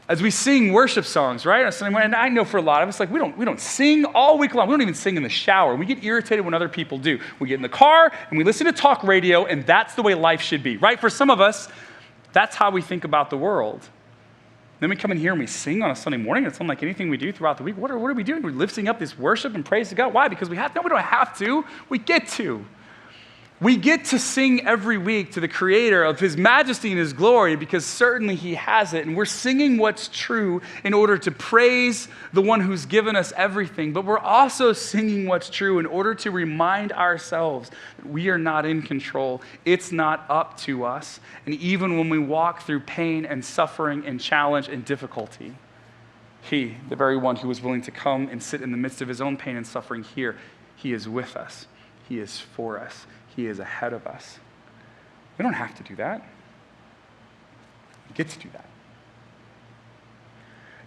As we sing worship songs, right, on Sunday morning, and I know for a lot of us, like, we don't sing all week long. We don't even sing in the shower. We get irritated when other people do. We get in the car and we listen to talk radio, and that's the way life should be, right? For some of us, that's how we think about the world. Then we come in here and we sing on a Sunday morning. It's unlike anything we do throughout the week. What are we doing? We're lifting up this worship and praise to God. Why? Because we have to? No, we don't have to. We get to. We get to sing every week to the Creator of His majesty and His glory because certainly He has it. And we're singing what's true in order to praise the one who's given us everything. But we're also singing what's true in order to remind ourselves that we are not in control. It's not up to us. And even when we walk through pain and suffering and challenge and difficulty, He, the very one who was willing to come and sit in the midst of His own pain and suffering here, He is with us. He is for us. He is ahead of us. We don't have to do that. We get to do that.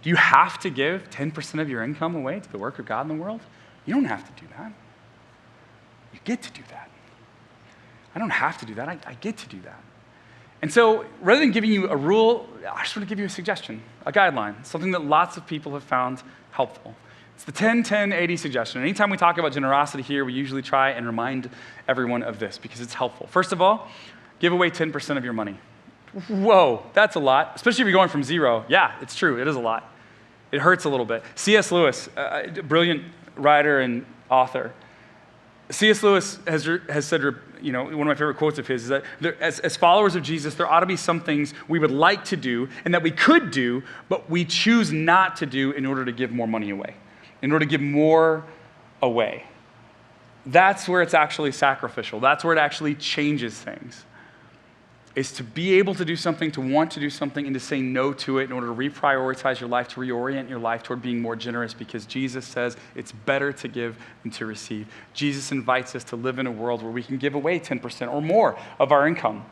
Do you have to give 10% of your income away to the work of God in the world? You don't have to do that. You get to do that. I don't have to do that. I get to do that. And so rather than giving you a rule, I just want to give you a suggestion, a guideline, something that lots of people have found helpful. It's the 10-10-80 suggestion. Anytime we talk about generosity here, we usually try and remind everyone of this because it's helpful. First of all, give away 10% of your money. Whoa, that's a lot, especially if you're going from zero. Yeah, it's true. It is a lot. It hurts a little bit. C.S. Lewis, a brilliant writer and author, C.S. Lewis has said, one of my favorite quotes of his is that as followers of Jesus, there ought to be some things we would like to do and that we could do, but we choose not to do in order to give more money away, in order to give more away. That's where it's actually sacrificial. That's where it actually changes things. Is to be able to do something, to want to do something, and to say no to it in order to reprioritize your life, to reorient your life toward being more generous, because Jesus says it's better to give than to receive. Jesus invites us to live in a world where we can give away 10% or more of our income.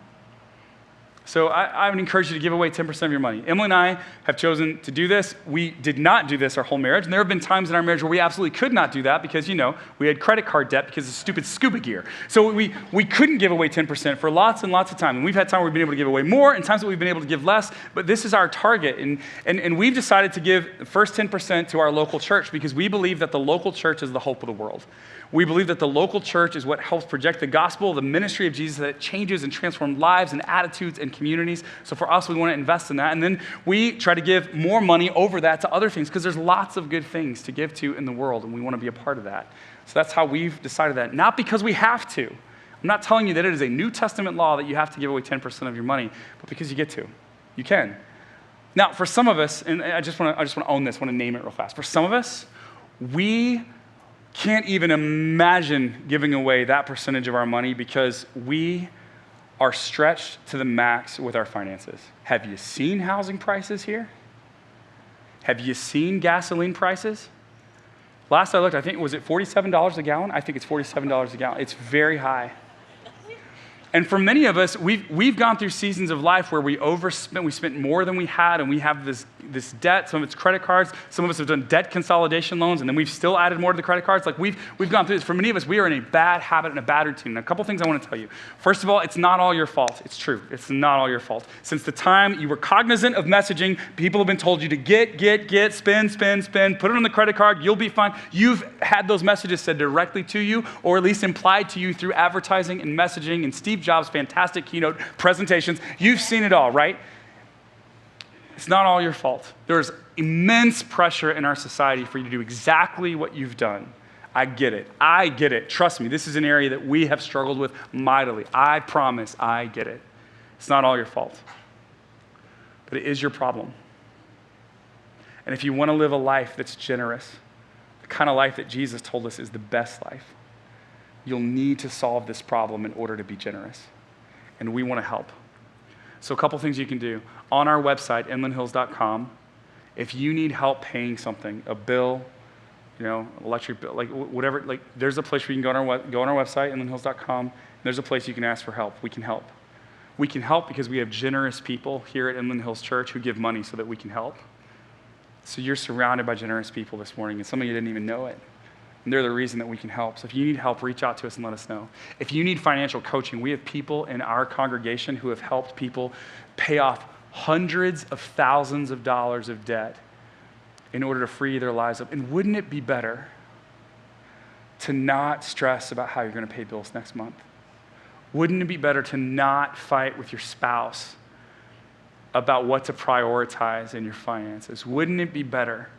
So I would encourage you to give away 10% of your money. Emily and I have chosen to do this. We did not do this our whole marriage, and there have been times in our marriage where we absolutely could not do that because, we had credit card debt because of stupid scuba gear. So we couldn't give away 10% for lots and lots of time. And we've had times where we've been able to give away more and times that we've been able to give less, but this is our target. And we've decided to give the first 10% to our local church because we believe that the local church is the hope of the world. We believe that the local church is what helps project the gospel, the ministry of Jesus, that changes and transforms lives and attitudes and communities. So for us, we want to invest in that. And then we try to give more money over that to other things because there's lots of good things to give to in the world, and we want to be a part of that. So that's how we've decided that. Not because we have to. I'm not telling you that it is a New Testament law that you have to give away 10% of your money, but because you get to. You can. Now, for some of us, and I just want to own this, I want to name it real fast. For some of us, we can't even imagine giving away that percentage of our money because we are stretched to the max with our finances. Have you seen housing prices here? Have you seen gasoline prices? Last I looked, I think, was it $47 a gallon? I think it's $47 a gallon. It's very high. And for many of us, we've gone through seasons of life where we overspent, we spent more than we had, and we have this debt. Some of it's credit cards. Some of us have done debt consolidation loans, and then we've still added more to the credit cards. Like we've gone through this. For many of us, we are in a bad habit and a bad routine. And a couple things I want to tell you. First of all, it's not all your fault. It's true. It's not all your fault. Since the time you were cognizant of messaging, people have been told you to get, spend, put it on the credit card, you'll be fine. You've had those messages said directly to you, or at least implied to you through advertising and messaging and Steve Jobs' fantastic keynote presentations. You've seen it all, right? It's not all your fault. There's immense pressure in our society for you to do exactly what you've done. I get it. Trust me, this is an area that we have struggled with mightily. I promise, I get it. It's not all your fault. But it is your problem. And if you want to live a life that's generous, the kind of life that Jesus told us is the best life, you'll need to solve this problem in order to be generous. And we want to help. So a couple things you can do. On our website, inlandhills.com, if you need help paying something, a bill, electric bill, like whatever, like there's a place where you can go on our website, inlandhills.com, and there's a place you can ask for help. We can help. We can help because we have generous people here at Inland Hills Church who give money so that we can help. So you're surrounded by generous people this morning, and some of you didn't even know it. And they're the reason that we can help. So if you need help, reach out to us and let us know. If you need financial coaching, we have people in our congregation who have helped people pay off hundreds of thousands of dollars of debt in order to free their lives up. And wouldn't it be better to not stress about how you're going to pay bills next month? Wouldn't it be better to not fight with your spouse about what to prioritize in your finances? Wouldn't it be better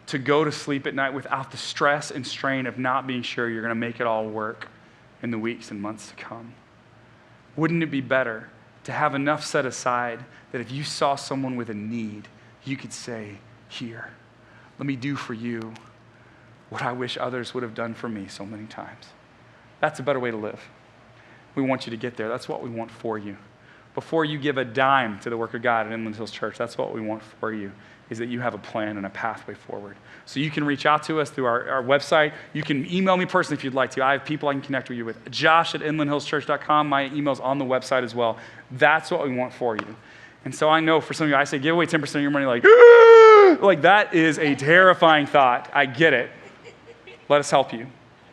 to go to sleep at night without the stress and strain of not being sure you're going to make it all work in the weeks and months to come? Wouldn't it be better to have enough set aside that if you saw someone with a need, you could say, here, let me do for you what I wish others would have done for me so many times? That's a better way to live. We want you to get there. That's what we want for you. Before you give a dime to the work of God at Inland Hills Church, that's what we want for you, is that you have a plan and a pathway forward. So you can reach out to us through our website. You can email me personally if you'd like to. I have people I can connect with you with. Josh@inlandhillschurch.com. My email's on the website as well. That's what we want for you. And so I know for some of you, I say give away 10% of your money like that is a terrifying thought. I get it. Let us help you. We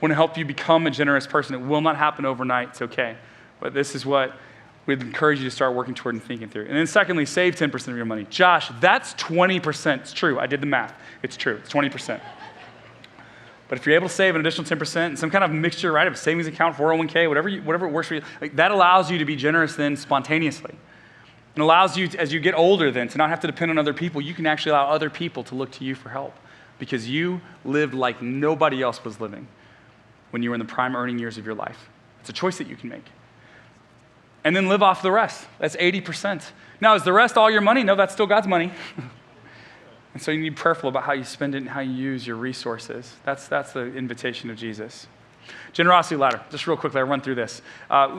want to help you become a generous person. It will not happen overnight. It's okay. But this is what we'd encourage you to start working toward and thinking through. And then secondly, save 10% of your money. Josh, that's 20%. It's true. I did the math. It's true. It's 20%. But if you're able to save an additional 10% in some kind of mixture, right, of a savings account, 401k, whatever works for you, that allows you to be generous then spontaneously. It allows you, as you get older then, to not have to depend on other people. You can actually allow other people to look to you for help because you lived like nobody else was living when you were in the prime earning years of your life. It's a choice that you can make. And then live off the rest. That's 80%. Now, is the rest all your money? No, that's still God's money. And so you need to be prayerful about how you spend it and how you use your resources. That's the invitation of Jesus. Generosity ladder. Just real quickly, I'll run through this.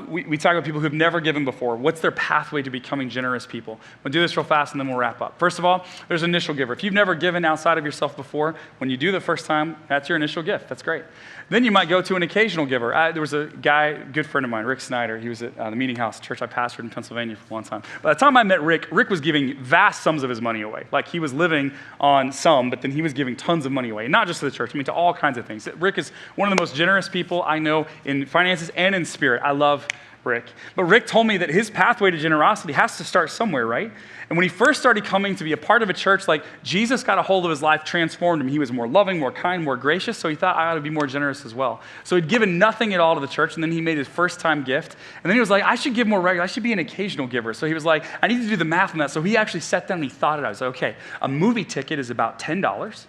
We talk about people who've never given before. What's their pathway to becoming generous people? We'll do this real fast and then we'll wrap up. First of all, there's initial giver. If you've never given outside of yourself before, when you do the first time, that's your initial gift. That's great. Then you might go to an occasional giver. There was a guy, a good friend of mine, Rick Snyder. He was at the Meeting House, church I pastored in Pennsylvania for a long time. By the time I met Rick, Rick was giving vast sums of his money away. Like he was living on some, but then he was giving tons of money away. Not just to the church, I mean to all kinds of things. Rick is one of the most generous people I know in finances and in spirit. I love Rick. But Rick told me that his pathway to generosity has to start somewhere, right? And when he first started coming to be a part of a church, like Jesus got a hold of his life, transformed him. He was more loving, more kind, more gracious. So he thought, I ought to be more generous as well. So he'd given nothing at all to the church. And then he made his first time gift. And then he was like, I should give more regular. I should be an occasional giver. So he was like, I need to do the math on that. So he actually sat down and he thought it out. He was like, okay, a movie ticket is about $10.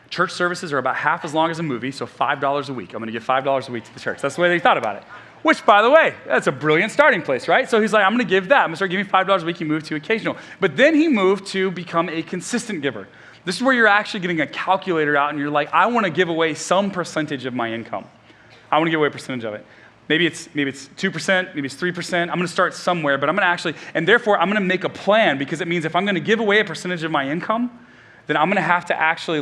Church services are about half as long as a movie, so $5 a week. I'm going to give $5 a week to the church. That's the way they thought about it. Which, by the way, that's a brilliant starting place, right? So he's like, I'm going to give that. I'm going to start giving $5 a week. He moved to occasional. But then he moved to become a consistent giver. This is where you're actually getting a calculator out and you're like, I want to give away some percentage of my income. I want to give away a percentage of it. Maybe it's 2%, maybe it's 3%. I'm going to start somewhere, but I'm going to actually, and therefore I'm going to make a plan because it means if I'm going to give away a percentage of my income, then I'm going to have to actually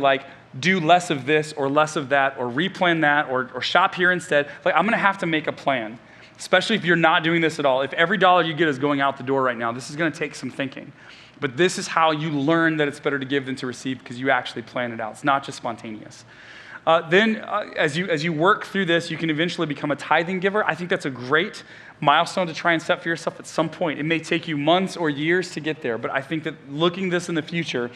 do less of this or less of that or replan that or shop here instead. I'm going to have to make a plan, especially if you're not doing this at all. If every dollar you get is going out the door right now, this is going to take some thinking. But this is how you learn that it's better to give than to receive because you actually plan it out. It's not just spontaneous. As you work through this, you can eventually become a tithing giver. I think that's a great milestone to try and set for yourself at some point. It may take you months or years to get there, but I think that looking this in the future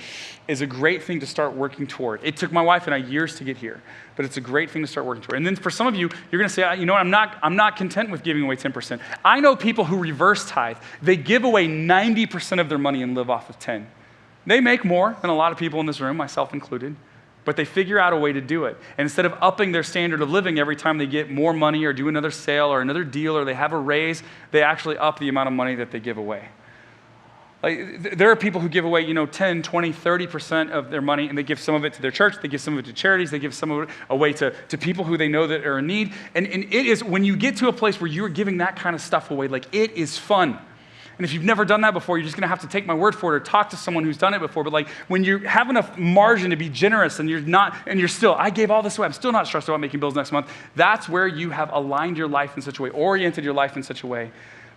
is a great thing to start working toward. It took my wife and I years to get here, but it's a great thing to start working toward. And then for some of you, you're going to say, you know what, I'm not content with giving away 10%. I know people who reverse tithe. They give away 90% of their money and live off of 10. They make more than a lot of people in this room, myself included. But they figure out a way to do it. And instead of upping their standard of living every time they get more money or do another sale or another deal or they have a raise, they actually up the amount of money that they give away. There are people who give away, 10, 20, 30% of their money, and they give some of it to their church, they give some of it to charities, they give some of it away to people who they know that are in need. And it is, when you get to a place where you're giving that kind of stuff away, it is fun. And if you've never done that before, you're just going to have to take my word for it or talk to someone who's done it before. But when you have enough margin to be generous and you're still, I gave all this away, I'm still not stressed about making bills next month, that's where you have aligned your life in such a way, oriented your life in such a way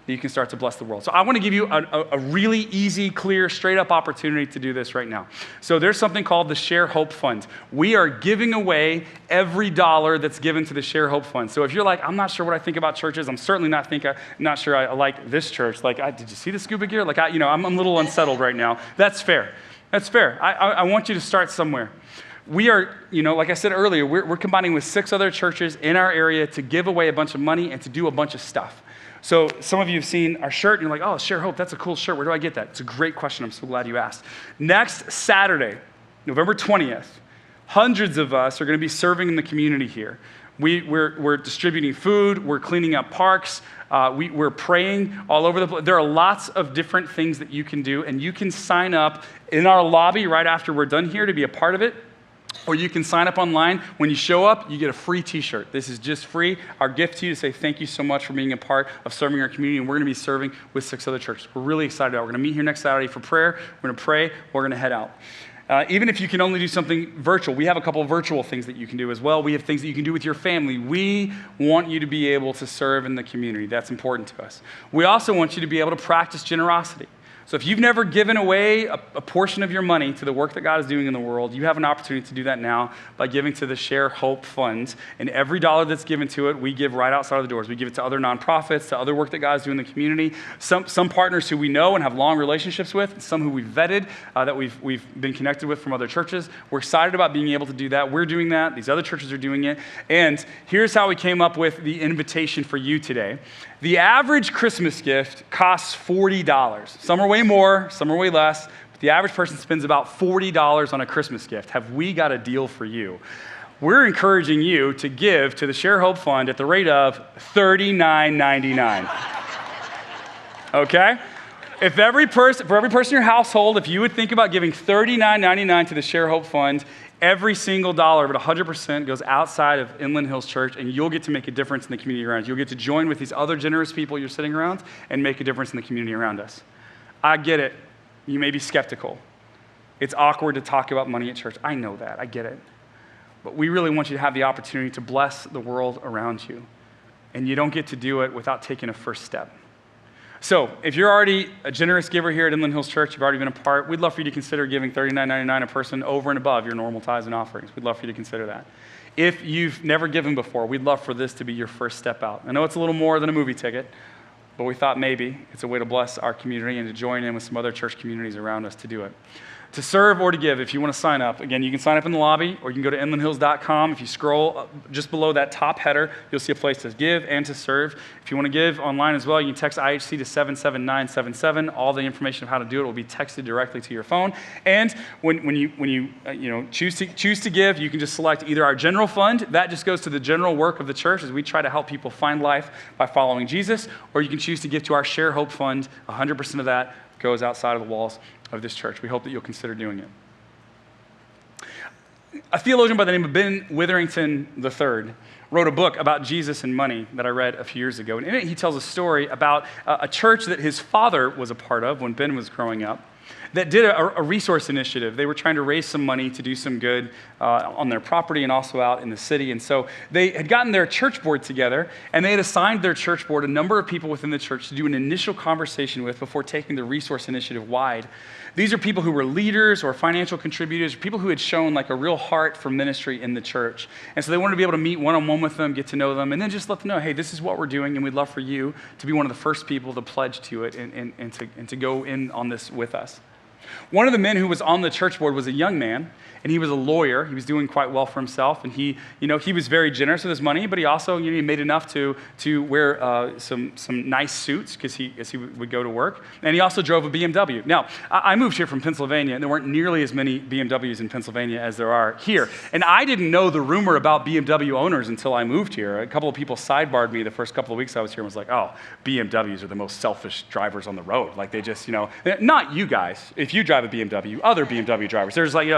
that you can start to bless the world. So I want to give you a really easy, clear, straight up opportunity to do this right now. So there's something called the Share Hope Fund. We are giving away every dollar that's given to the Share Hope Fund. So if you're like, I'm not sure what I think about churches, I'm certainly not sure I like this church. Did you see the scuba gear? I'm a little unsettled right now. That's fair. That's fair. I want you to start somewhere. We are, like I said earlier, we're combining with 6 other churches in our area to give away a bunch of money and to do a bunch of stuff. So some of you have seen our shirt, and you're like, oh, Share Hope, that's a cool shirt. Where do I get that? It's a great question. I'm so glad you asked. Next Saturday, November 20th, hundreds of us are going to be serving in the community here. We're distributing food. We're cleaning up parks. We're praying all over the place. There are lots of different things that you can do, and you can sign up in our lobby right after we're done here to be a part of it. Or you can sign up online. When you show up, you get a free t-shirt. This is just free. Our gift to you to say thank you so much for being a part of serving our community. And we're going to be serving with 6 other churches. We're really excited about it. We're going to meet here next Saturday for prayer. We're going to pray. We're going to head out. Even if you can only do something virtual, we have a couple of virtual things that you can do as well. We have things that you can do with your family. We want you to be able to serve in the community. That's important to us. We also want you to be able to practice generosity. So if you've never given away a portion of your money to the work that God is doing in the world, you have an opportunity to do that now by giving to the Share Hope Fund. And every dollar that's given to it, we give right outside of the doors. We give it to other nonprofits, to other work that God is doing in the community. Some partners who we know and have long relationships with, some who we've vetted, that we've been connected with from other churches. We're excited about being able to do that. We're doing that. These other churches are doing it. And here's how we came up with the invitation for you today. The average Christmas gift costs $40. Some are way more, some are way less, but the average person spends about $40 on a Christmas gift. Have we got a deal for you? We're encouraging you to give to the Share Hope Fund at the rate of $39.99. Okay? If for every person in your household, if you would think about giving $39.99 to the Share Hope Fund, every single dollar, but 100% goes outside of Inland Hills Church, and you'll get to make a difference in the community around you. You'll get to join with these other generous people you're sitting around and make a difference in the community around us. I get it. You may be skeptical. It's awkward to talk about money at church. I know that. I get it. But we really want you to have the opportunity to bless the world around you. And you don't get to do it without taking a first step. So if you're already a generous giver here at Inland Hills Church, you've already been a part, we'd love for you to consider giving $39.99 a person over and above your normal tithes and offerings. We'd love for you to consider that. If you've never given before, we'd love for this to be your first step out. I know it's a little more than a movie ticket, but we thought maybe it's a way to bless our community and to join in with some other church communities around us to do it. To serve or to give, if you want to sign up, again, you can sign up in the lobby or you can go to inlandhills.com. If you scroll just below that top header, you'll see a place to give and to serve. If you want to give online as well, you can text IHC to 77977. All the information of how to do it will be texted directly to your phone. And when you choose to give, you can just select either our general fund. That just goes to the general work of the church as we try to help people find life by following Jesus. Or you can choose to give to our Share Hope Fund. 100% of that goes outside of the walls of this church. We hope that you'll consider doing it. A theologian by the name of Ben Witherington III wrote a book about Jesus and money that I read a few years ago. And in it, he tells a story about a church that his father was a part of when Ben was growing up that did a resource initiative. They were trying to raise some money to do some good on their property and also out in the city. And so they had gotten their church board together, and they had assigned their church board a number of people within the church to do an initial conversation with before taking the resource initiative wide. These are people who were leaders or financial contributors, people who had shown like a real heart for ministry in the church. And so they wanted to be able to meet one-on-one with them, get to know them, and then just let them know, hey, this is what we're doing, and we'd love for you to be one of the first people to pledge to it and to go in on this with us. One of the men who was on the church board was a young man, and he was a lawyer. He was doing quite well for himself, and he was very generous with his money, but he also he made enough to wear some nice suits because he would go to work, and he also drove a BMW. Now, I moved here from Pennsylvania, and there weren't nearly as many BMWs in Pennsylvania as there are here, and I didn't know the rumor about BMW owners until I moved here. A couple of people sidebarred me the first couple of weeks I was here and was like, oh, BMWs are the most selfish drivers on the road. Like they just, not you guys. If you drive a BMW, other BMW drivers, there's like,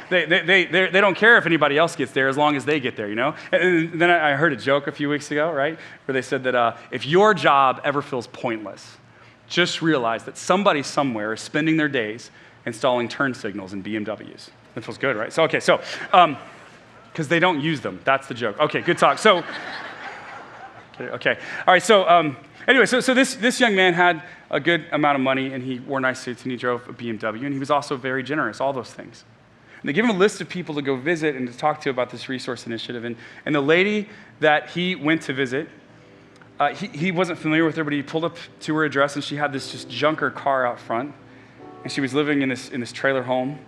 they don't care if anybody else gets there as long as they get there, And then I heard a joke a few weeks ago, right, where they said that if your job ever feels pointless, just realize that somebody somewhere is spending their days installing turn signals in BMWs. That feels good, right? So, okay, because they don't use them. That's the joke. Okay, good talk. So, okay. All right, so anyway, so this young man had a good amount of money, and he wore nice suits, and he drove a BMW, and he was also very generous, all those things. And they give him a list of people to go visit and to talk to about this resource initiative. And the lady that he went to visit, he wasn't familiar with her, but he pulled up to her address, and she had this just junker car out front, and she was living in this trailer home.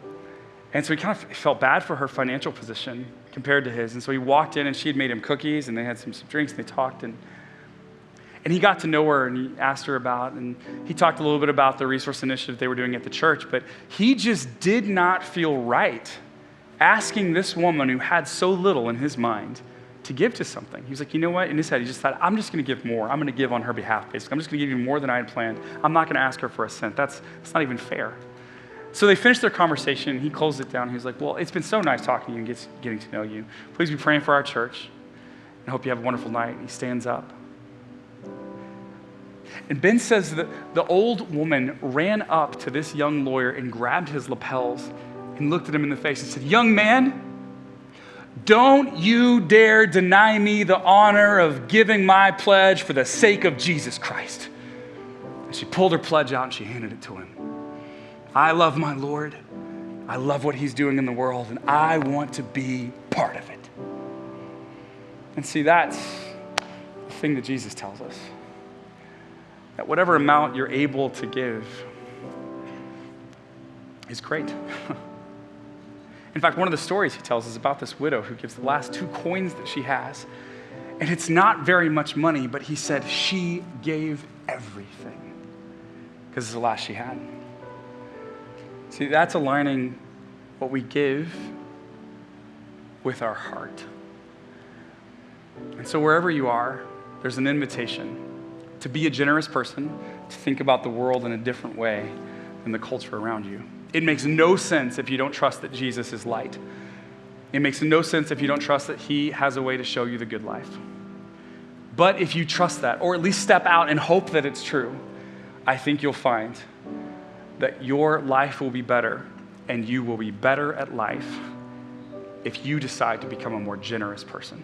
And so he kind of felt bad for her financial position compared to his. And so he walked in, and she had made him cookies, and they had some drinks, and they talked. And he got to know her, and he asked her about, and he talked a little bit about the resource initiative they were doing at the church, but he just did not feel right asking this woman who had so little in his mind to give to something. He was like, you know what? In his head, he just thought, I'm just going to give more. I'm going to give on her behalf, basically. I'm just going to give you more than I had planned. I'm not going to ask her for a cent. That's not even fair. So they finished their conversation, and he closed it down. He was like, well, it's been so nice talking to you and getting to know you. Please be praying for our church, and I hope you have a wonderful night. And he stands up. And Ben says that the old woman ran up to this young lawyer and grabbed his lapels and looked at him in the face and said, young man, don't you dare deny me the honor of giving my pledge for the sake of Jesus Christ. And she pulled her pledge out and she handed it to him. I love my Lord. I love what he's doing in the world, and I want to be part of it. And see, that's the thing that Jesus tells us. That whatever amount you're able to give is great. In fact, one of the stories he tells is about this widow who gives the last 2 coins that she has. And it's not very much money, but he said she gave everything because it's the last she had. See, that's aligning what we give with our heart. And so wherever you are, there's an invitation to be a generous person, to think about the world in a different way than the culture around you. It makes no sense if you don't trust that Jesus is light. It makes no sense if you don't trust that he has a way to show you the good life. But if you trust that, or at least step out and hope that it's true, I think you'll find that your life will be better and you will be better at life if you decide to become a more generous person.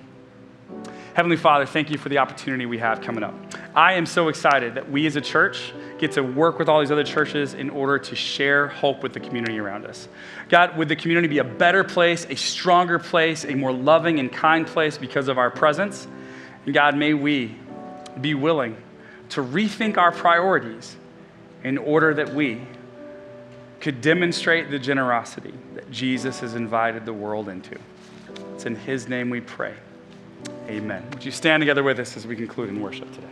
Heavenly Father, thank you for the opportunity we have coming up. I am so excited that we as a church get to work with all these other churches in order to share hope with the community around us. God, would the community be a better place, a stronger place, a more loving and kind place because of our presence? And God, may we be willing to rethink our priorities in order that we could demonstrate the generosity that Jesus has invited the world into. It's in his name we pray. Amen. Would you stand together with us as we conclude in worship today?